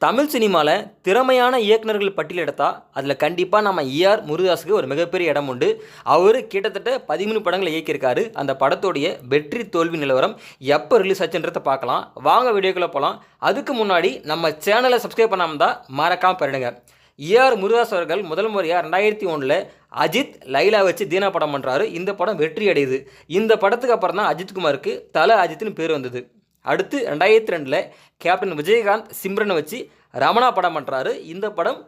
தமிழ் சினிமாவில் திறமையான இயக்குநர்கள் பட்டியல் எடுத்தால் அதில் கண்டிப்பாக நம்ம ஏஆர் முருகதாஸுக்கு ஒரு மிகப்பெரிய இடம் உண்டு. அவர் கிட்டத்தட்ட 13 படங்களை இயக்கியிருக்காரு. அந்த படத்தோடைய வெற்றி தோல்வி நிலவரம் எப்போ ரிலீஸ் ஆச்சுன்றதை பார்க்கலாம். வாங்க வீடியோக்குள்ளே போகலாம். அதுக்கு முன்னாடி நம்ம சேனலை சப்ஸ்கிரைப் பண்ணாமல் தான் மறக்காமல் பாருங்க. ஏஆர் முருகதாஸ் அவர்கள் முதல் முறையாக 2001 அஜித் லைலா வச்சு தீனா படம் பண்ணுறாரு. இந்த படம் வெற்றி அடையுது. இந்த படத்துக்கு அப்புறம் தான் அஜித்குமாருக்கு தல அஜித்னு பேர் வந்தது. அடுத்து 2002 கேப்டன் விஜயகாந்த் சிம்ரனை வச்சு ரமணா படம் பண்ணுறாரு. இந்த படம்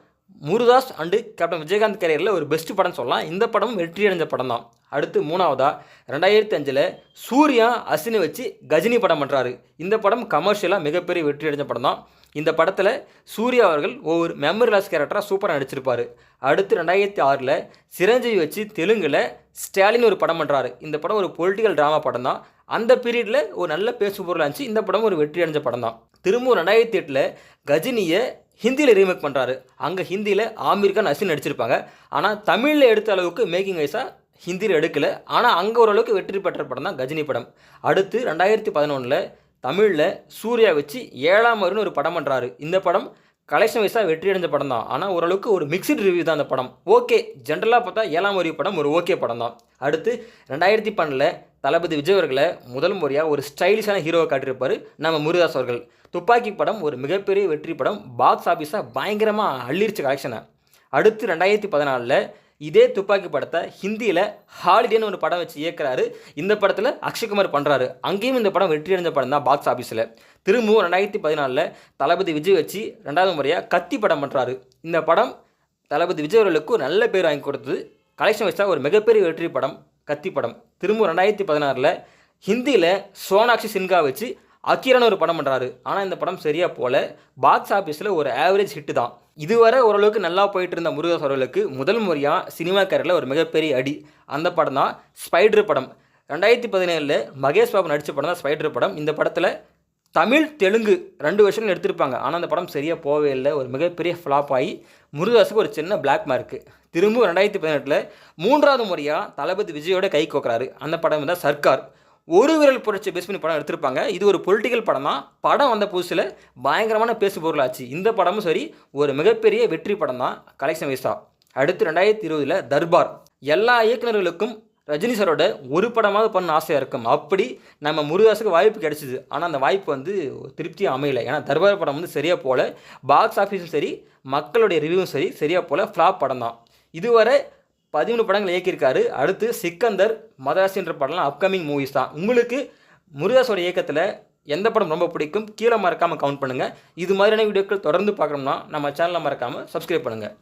முருகதாஸ் அண்டு கேப்டன் விஜயகாந்த் கேரியரில் ஒரு பெஸ்ட் படம் சொல்லலாம். இந்த படம் வெற்றி அடைஞ்ச படம் தான். அடுத்து மூணாவதா 2005 சூர்யா அஸ்வினை வச்சு கஜினி படம் பண்ணுறாரு. இந்த படம் கமர்ஷியலாக மிகப்பெரிய வெற்றி அடைஞ்ச படம் தான். இந்த படத்தில் சூர்யா அவர்கள் ஒவ்வொரு மெமரி லாஸ் கேரக்டராக சூப்பராக நடிச்சிருப்பார். அடுத்து 2006 சிரஞ்சீவி வச்சு தெலுங்கில் ஸ்டாலின் ஒரு படம் பண்ணுறாரு. இந்த படம் ஒரு பொலிட்டிக்கல் ட்ராமா படம் தான். அந்த பீரியடில் ஒரு நல்ல பேசு பொருளாக இருந்துச்சு. இந்த படம் ஒரு வெற்றி அடைஞ்ச படம் தான். திரும்பவும் 2008 கஜினியை ஹிந்தியில் ரீமேக் பண்ணுறாரு. அங்கே ஹிந்தியில் ஆமீர் கான் அஸ்வின் நடிச்சிருப்பாங்க. ஆனால் தமிழில் எடுத்த அளவுக்கு மேக்கிங் வைஸாக ஹிந்தியில் எடுக்கலை. ஆனால் அங்கே ஓரளவுக்கு வெற்றி பெற்ற படம் தான் கஜினி படம். அடுத்து 2011 தமிழில் சூர்யா வச்சு 7ஆம் அறிவுன்னு ஒரு படம் பண்ணுறாரு. இந்த படம் கலெக்ஷன் வைஸாக வெற்றி அடைஞ்ச படம் தான். ஆனால் ஓரளவுக்கு ஒரு மிக்சட் ரிவ்யூ தான் அந்த படம். ஓகே, ஜென்ரலாக பார்த்தா 7ஆம் அறிவு படம் ஒரு ஓகே படம் தான். அடுத்து 2012 தளபதி விஜய் அவர்களை முதல் முறையாக ஒரு ஸ்டைலிஷான ஹீரோவை காட்டியிருப்பார் நம்ம முருகதாஸ் அவர்கள். துப்பாக்கி படம் ஒரு மிகப்பெரிய வெற்றி படம். பாக்ஸ் ஆஃபீஸாக பயங்கரமாக அள்ளிருச்சு கலெக்ஷனை. அடுத்து 2014 இதே துப்பாக்கி படத்தை ஹிந்தியில் ஹாலிடேன்னு ஒரு படம் வச்சு இயக்குறாரு. இந்த படத்தில் அக்ஷய்குமார் பண்ணுறாரு. அங்கேயும் இந்த படம் வெற்றி அடைஞ்ச படம் தான் பாக்ஸ் ஆஃபீஸில். திரும்பவும் 2014 தளபதி விஜய் வச்சு 2வது முறையாக கத்தி படம் பண்ணுறாரு. இந்த படம் தளபதி விஜய் அவர்களுக்கு ஒரு நல்ல பேர் வாங்கி கொடுத்தது. கலெக்ஷன் வச்சா ஒரு மிகப்பெரிய வெற்றி படம் கத்தி படம். திரும்பவும் 2016 ஹிந்தியில் சோனாக்ஷி சின்ஹா வச்சு அக்கீரான ஒரு படம் பண்ணுறாரு. ஆனால் இந்த படம் சரியாக போல பாக்ஸ் ஆஃபீஸில் ஒரு ஆவரேஜ் ஹிட்டு தான். இதுவரை ஓரளவுக்கு நல்லா போயிட்டு இருந்த முருகதாஸ் அவர்களுக்கு முதல் முறையாக சினிமா கேரியரில் ஒரு மிகப்பெரிய அடி. அந்த படம் தான் ஸ்பைடர் படம். 2017 மகேஷ் பாபு நடித்த படம் தான் ஸ்பைடர் படம். இந்த படத்தில் தமிழ் தெலுங்கு 2 வருஷங்கள் எடுத்திருப்பாங்க. ஆனால் அந்த படம் சரியாக போகவே இல்லை. ஒரு மிகப்பெரிய ஃப்ளாப் ஆகி முருகதாஸுக்கு ஒரு சின்ன பிளாக் மார்க்கு. திரும்பவும் 2018 3வது முறையாக தளபதி விஜயோட கை கோக்குறாரு. அந்த படம் தான் சர்க்கார். ஒரு விரல் புரட்சி பேஸ் பண்ணி படம் எடுத்திருப்பாங்க. இது ஒரு பொலிட்டிக்கல் படம் தான். படம் வந்த புதுசில் பயங்கரமான பேசு பொருளாச்சு. இந்த படமும் சரி ஒரு மிகப்பெரிய வெற்றி படம் தான் கலெக்ஷன் வைஸாக. அடுத்து 2020 தர்பார். எல்லா இயக்குநர்களுக்கும் ரஜினி சாரோட ஒரு படமாவது பண்ண ஆசையாக இருக்கும். அப்படி நம்ம முருகதாஸுக்கு வாய்ப்பு கிடைச்சிது. ஆனால் அந்த வாய்ப்பு திருப்தியாக அமையலை. ஏன்னா தர்பார் படம் சரியாக போல. பாக்ஸ் ஆஃபீஸும் சரி மக்களுடைய ரிவ்யூவும் சரி சரியாக போல ஃப்ளாப் படம் தான். இதுவரை 13 படங்கள் இயக்கியிருக்காரு. அடுத்து சிக்கந்தர் மதராசின்ற படம்லாம் அப்கமிங் மூவிஸ் தான். உங்களுக்கு முருகதாஸோட இயக்கத்தில் எந்த படம் ரொம்ப பிடிக்கும் கீழே மறக்காமல் கமெண்ட் பண்ணுங்கள். இது மாதிரியான வீடியோக்கள் தொடர்ந்து பார்க்கணும்னா நம்ம சேனலை மறக்காமல் சப்ஸ்கிரைப் பண்ணுங்கள்.